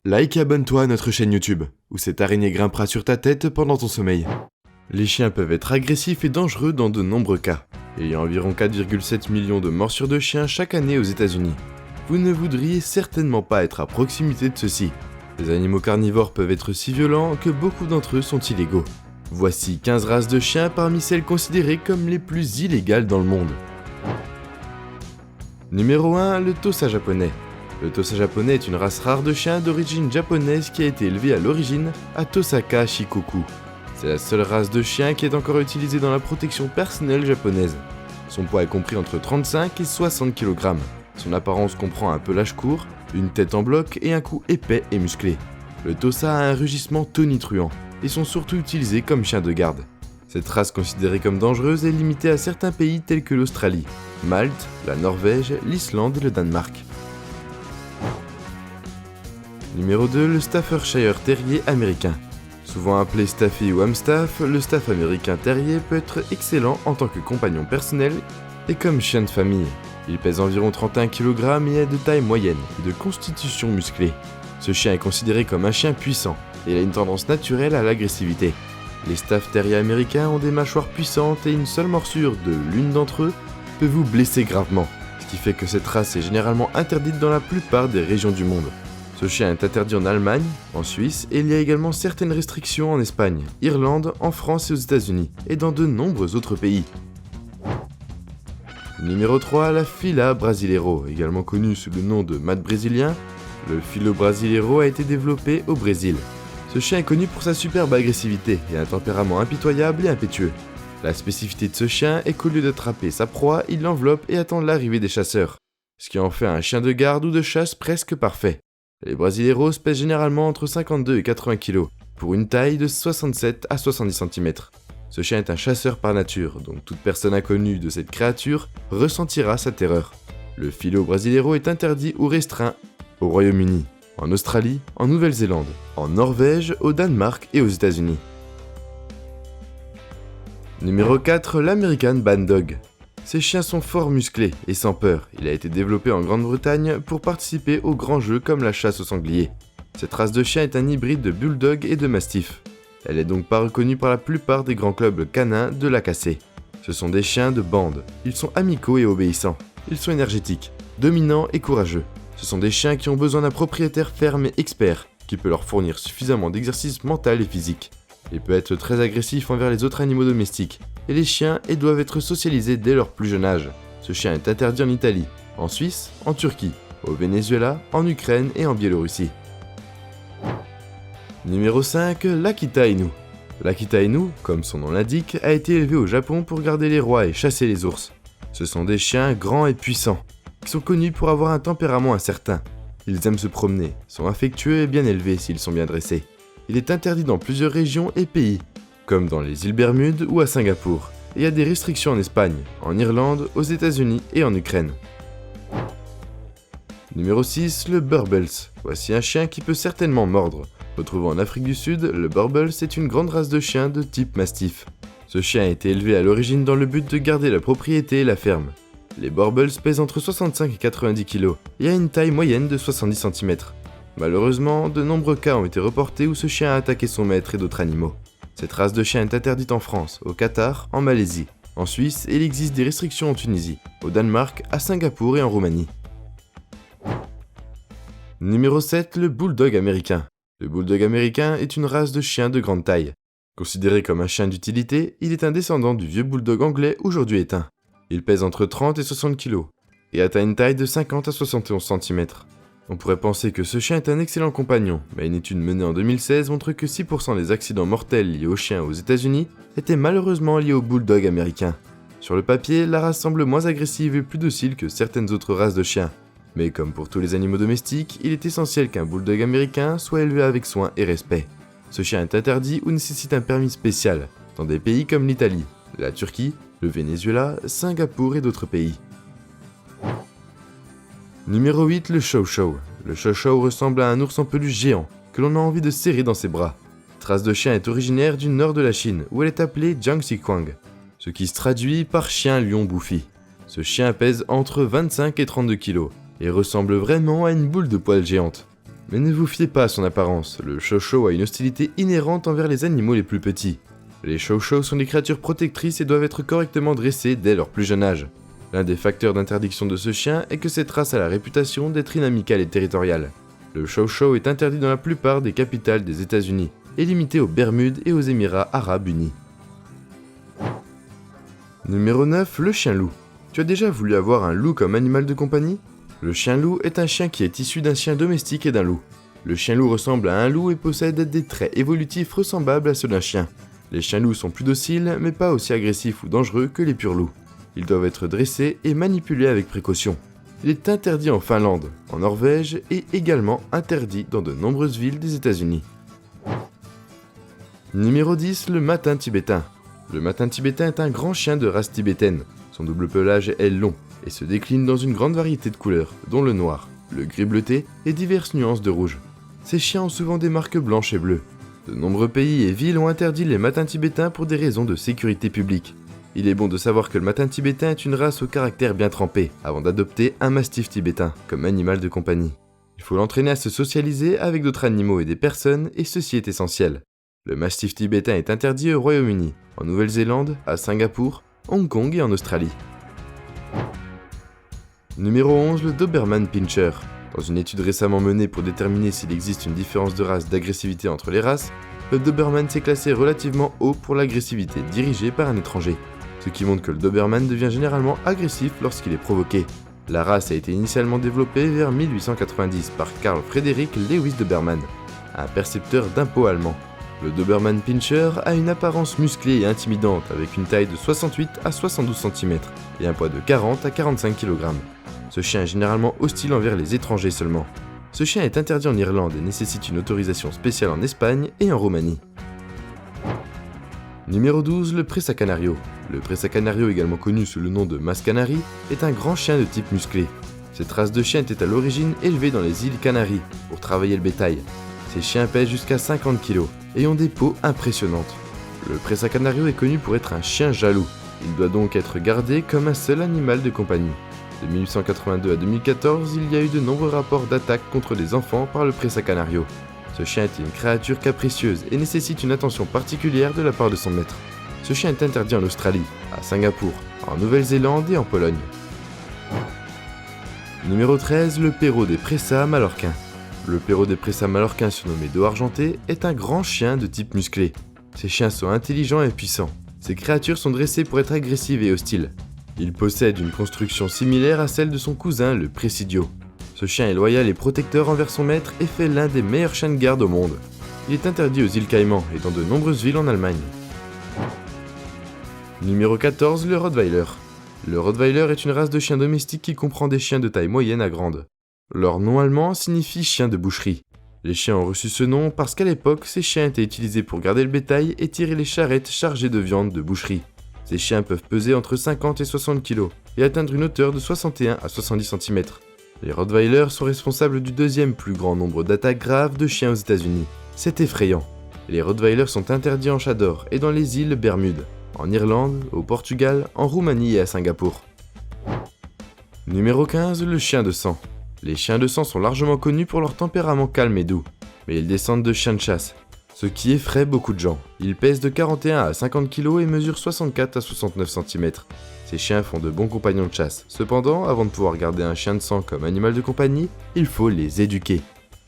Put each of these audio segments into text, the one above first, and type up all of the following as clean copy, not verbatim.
Like et abonne-toi à notre chaîne YouTube, où cette araignée grimpera sur ta tête pendant ton sommeil. Les chiens peuvent être agressifs et dangereux dans de nombreux cas. Il y a environ 4,7 millions de morsures de chiens chaque année aux États-Unis. Vous ne voudriez certainement pas être à proximité de ceux-ci. Les animaux carnivores peuvent être si violents que beaucoup d'entre eux sont illégaux. Voici 15 races de chiens parmi celles considérées comme les plus illégales dans le monde. Numéro 1, le Tosa japonais. Le Tosa japonais est une race rare de chiens d'origine japonaise qui a été élevée à l'origine à Tosaka, Shikoku. C'est la seule race de chien qui est encore utilisée dans la protection personnelle japonaise. Son poids est compris entre 35 et 60 kg. Son apparence comprend un pelage court, une tête en bloc et un cou épais et musclé. Le Tosa a un rugissement tonitruant et sont surtout utilisés comme chiens de garde. Cette race considérée comme dangereuse est limitée à certains pays tels que l'Australie, Malte, la Norvège, l'Islande et le Danemark. Numéro 2, le Staffordshire Terrier américain. Souvent appelé Staffy ou Amstaff, le Staff américain Terrier peut être excellent en tant que compagnon personnel et comme chien de famille. Il pèse environ 31 kg et est de taille moyenne et de constitution musclée. Ce chien est considéré comme un chien puissant et il a une tendance naturelle à l'agressivité. Les Staff Terriers américains ont des mâchoires puissantes et une seule morsure de l'une d'entre eux peut vous blesser gravement, ce qui fait que cette race est généralement interdite dans la plupart des régions du monde. Ce chien est interdit en Allemagne, en Suisse et il y a également certaines restrictions en Espagne, Irlande, en France et aux États-Unis et dans de nombreux autres pays. Numéro 3, la Fila Brasileiro, également connue sous le nom de mat brésilien. Le Filo Brasileiro a été développé au Brésil. Ce chien est connu pour sa superbe agressivité et un tempérament impitoyable et impétueux. La spécificité de ce chien est qu'au lieu d'attraper sa proie, il l'enveloppe et attend l'arrivée des chasseurs, ce qui en fait un chien de garde ou de chasse presque parfait. Les Brasileiros pèsent généralement entre 52 et 80 kg, pour une taille de 67 à 70 cm. Ce chien est un chasseur par nature, donc toute personne inconnue de cette créature ressentira sa terreur. Le Filo Brasileiro est interdit ou restreint au Royaume-Uni, en Australie, en Nouvelle-Zélande, en Norvège, au Danemark et aux États-Unis. Numéro 4, l'American Bandog. Ces chiens sont fort musclés et sans peur. Il a été développé en Grande-Bretagne pour participer aux grands jeux comme la chasse au sanglier. Cette race de chien est un hybride de bulldog et de mastiff. Elle est donc pas reconnue par la plupart des grands clubs canins de la cassée. Ce sont des chiens de bande. Ils sont amicaux et obéissants. Ils sont énergétiques, dominants et courageux. Ce sont des chiens qui ont besoin d'un propriétaire ferme et expert, qui peut leur fournir suffisamment d'exercice mental et physique. Il peut être très agressif envers les autres animaux domestiques, et les chiens doivent être socialisés dès leur plus jeune âge. Ce chien est interdit en Italie, en Suisse, en Turquie, au Venezuela, en Ukraine et en Biélorussie. Numéro 5, l'Akita Inu. L'Akita Inu, comme son nom l'indique, a été élevé au Japon pour garder les rois et chasser les ours. Ce sont des chiens grands et puissants, qui sont connus pour avoir un tempérament incertain. Ils aiment se promener, sont affectueux et bien élevés s'ils sont bien dressés. Il est interdit dans plusieurs régions et pays, comme dans les îles Bermudes ou à Singapour. Et il y a des restrictions en Espagne, en Irlande, aux États-Unis et en Ukraine. Numéro 6, le Burbles. Voici un chien qui peut certainement mordre. Retrouvé en Afrique du Sud, le Burbles est une grande race de chien de type mastiff. Ce chien a été élevé à l'origine dans le but de garder la propriété et la ferme. Les Burbles pèsent entre 65 et 90 kg et a une taille moyenne de 70 cm. Malheureusement, de nombreux cas ont été reportés où ce chien a attaqué son maître et d'autres animaux. Cette race de chien est interdite en France, au Qatar, en Malaisie, en Suisse et il existe des restrictions en Tunisie, au Danemark, à Singapour et en Roumanie. Numéro 7, le Bulldog américain. Le Bulldog américain est une race de chien de grande taille. Considéré comme un chien d'utilité, il est un descendant du vieux Bulldog anglais aujourd'hui éteint. Il pèse entre 30 et 60 kg et atteint une taille de 50 à 71 cm. On pourrait penser que ce chien est un excellent compagnon, mais une étude menée en 2016 montre que 6% des accidents mortels liés aux chiens aux États-Unis étaient malheureusement liés au Bulldog américain. Sur le papier, la race semble moins agressive et plus docile que certaines autres races de chiens. Mais comme pour tous les animaux domestiques, il est essentiel qu'un Bulldog américain soit élevé avec soin et respect. Ce chien est interdit ou nécessite un permis spécial, dans des pays comme l'Italie, la Turquie, le Venezuela, Singapour et d'autres pays. Numéro 8, le Chow Chow. Le Chow Chow ressemble à un ours en peluche géant, que l'on a envie de serrer dans ses bras. Cette race de chien est originaire du nord de la Chine, où elle est appelée Jiangxiquang, ce qui se traduit par chien lion bouffi. Ce chien pèse entre 25 et 32 kg, et ressemble vraiment à une boule de poil géante. Mais ne vous fiez pas à son apparence, le chow-chow a une hostilité inhérente envers les animaux les plus petits. Les chow-chows sont des créatures protectrices et doivent être correctement dressées dès leur plus jeune âge. L'un des facteurs d'interdiction de ce chien est que cette race a la réputation d'être inamicale et territoriale. Le chow-chow est interdit dans la plupart des capitales des États-Unis et limité aux Bermudes et aux Émirats Arabes Unis. Numéro 9, le chien loup. Tu as déjà voulu avoir un loup comme animal de compagnie ? Le chien loup est un chien qui est issu d'un chien domestique et d'un loup. Le chien loup ressemble à un loup et possède des traits évolutifs ressemblables à ceux d'un chien. Les chiens loups sont plus dociles, mais pas aussi agressifs ou dangereux que les purs loups. Ils doivent être dressés et manipulés avec précaution. Il est interdit en Finlande, en Norvège et également interdit dans de nombreuses villes des États-Unis. Numéro 10, le matin tibétain. Le matin tibétain est un grand chien de race tibétaine. Son double pelage est long et se décline dans une grande variété de couleurs, dont le noir, le gris bleuté et diverses nuances de rouge. Ces chiens ont souvent des marques blanches et bleues. De nombreux pays et villes ont interdit les matins tibétains pour des raisons de sécurité publique. Il est bon de savoir que le matin tibétain est une race au caractère bien trempé, avant d'adopter un mastif tibétain comme animal de compagnie. Il faut l'entraîner à se socialiser avec d'autres animaux et des personnes, et ceci est essentiel. Le mastif tibétain est interdit au Royaume-Uni, en Nouvelle-Zélande, à Singapour, Hong Kong et en Australie. Numéro 11, le Doberman Pinscher. Dans une étude récemment menée pour déterminer s'il existe une différence de race d'agressivité entre les races, le Doberman s'est classé relativement haut pour l'agressivité dirigée par un étranger, ce qui montre que le Doberman devient généralement agressif lorsqu'il est provoqué. La race a été initialement développée vers 1890 par Carl Friedrich Lewis Doberman, un percepteur d'impôts allemand. Le Doberman Pinscher a une apparence musclée et intimidante avec une taille de 68 à 72 cm et un poids de 40 à 45 kg. Ce chien est généralement hostile envers les étrangers seulement. Ce chien est interdit en Irlande et nécessite une autorisation spéciale en Espagne et en Roumanie. Numéro 12, le Presa Canario. Le Presa Canario, également connu sous le nom de Mas Canary, est un grand chien de type musclé. Cette race de chien était à l'origine élevée dans les îles Canaries pour travailler le bétail. Ces chiens pèsent jusqu'à 50 kg et ont des peaux impressionnantes. Le Presa Canario est connu pour être un chien jaloux. Il doit donc être gardé comme un seul animal de compagnie. De 1882 à 2014, il y a eu de nombreux rapports d'attaques contre les enfants par le Presa Canario. Ce chien est une créature capricieuse et nécessite une attention particulière de la part de son maître. Ce chien est interdit en Australie, à Singapour, en Nouvelle-Zélande et en Pologne. Numéro 13, le Perrault des Presa Mallorquin. Le Perrault des Presa Mallorquin, surnommé dos argenté, est un grand chien de type musclé. Ces chiens sont intelligents et puissants. Ces créatures sont dressées pour être agressives et hostiles. Il possède une construction similaire à celle de son cousin, le Presidio. Ce chien est loyal et protecteur envers son maître et fait l'un des meilleurs chiens de garde au monde. Il est interdit aux îles Caïmans et dans de nombreuses villes en Allemagne. Numéro 14, le Rottweiler. Le Rottweiler est une race de chiens domestiques qui comprend des chiens de taille moyenne à grande. Leur nom allemand signifie chien de boucherie. Les chiens ont reçu ce nom parce qu'à l'époque, ces chiens étaient utilisés pour garder le bétail et tirer les charrettes chargées de viande de boucherie. Ces chiens peuvent peser entre 50 et 60 kg et atteindre une hauteur de 61 à 70 cm. Les Rottweilers sont responsables du deuxième plus grand nombre d'attaques graves de chiens aux États-Unis. C'est effrayant. Les Rottweilers sont interdits en Chador et dans les îles Bermudes, en Irlande, au Portugal, en Roumanie et à Singapour. Numéro 15, le chien de sang. Les chiens de sang sont largement connus pour leur tempérament calme et doux, mais ils descendent de chiens de chasse, ce qui effraie beaucoup de gens. Ils pèsent de 41 à 50 kg et mesurent 64 à 69 cm. Ces chiens font de bons compagnons de chasse. Cependant, avant de pouvoir garder un chien de sang comme animal de compagnie, il faut les éduquer.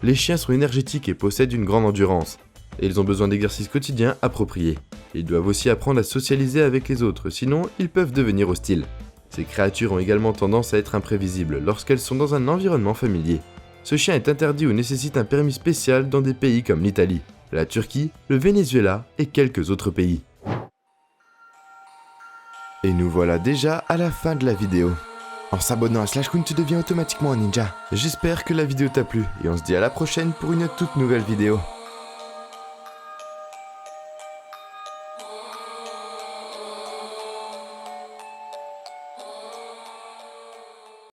Les chiens sont énergétiques et possèdent une grande endurance, et ils ont besoin d'exercices quotidiens appropriés. Ils doivent aussi apprendre à socialiser avec les autres, sinon ils peuvent devenir hostiles. Ces créatures ont également tendance à être imprévisibles lorsqu'elles sont dans un environnement familier. Ce chien est interdit ou nécessite un permis spécial dans des pays comme l'Italie, la Turquie, le Venezuela et quelques autres pays. Et nous voilà déjà à la fin de la vidéo. En s'abonnant à Slashcoon, tu deviens automatiquement un ninja. J'espère que la vidéo t'a plu et on se dit à la prochaine pour une toute nouvelle vidéo.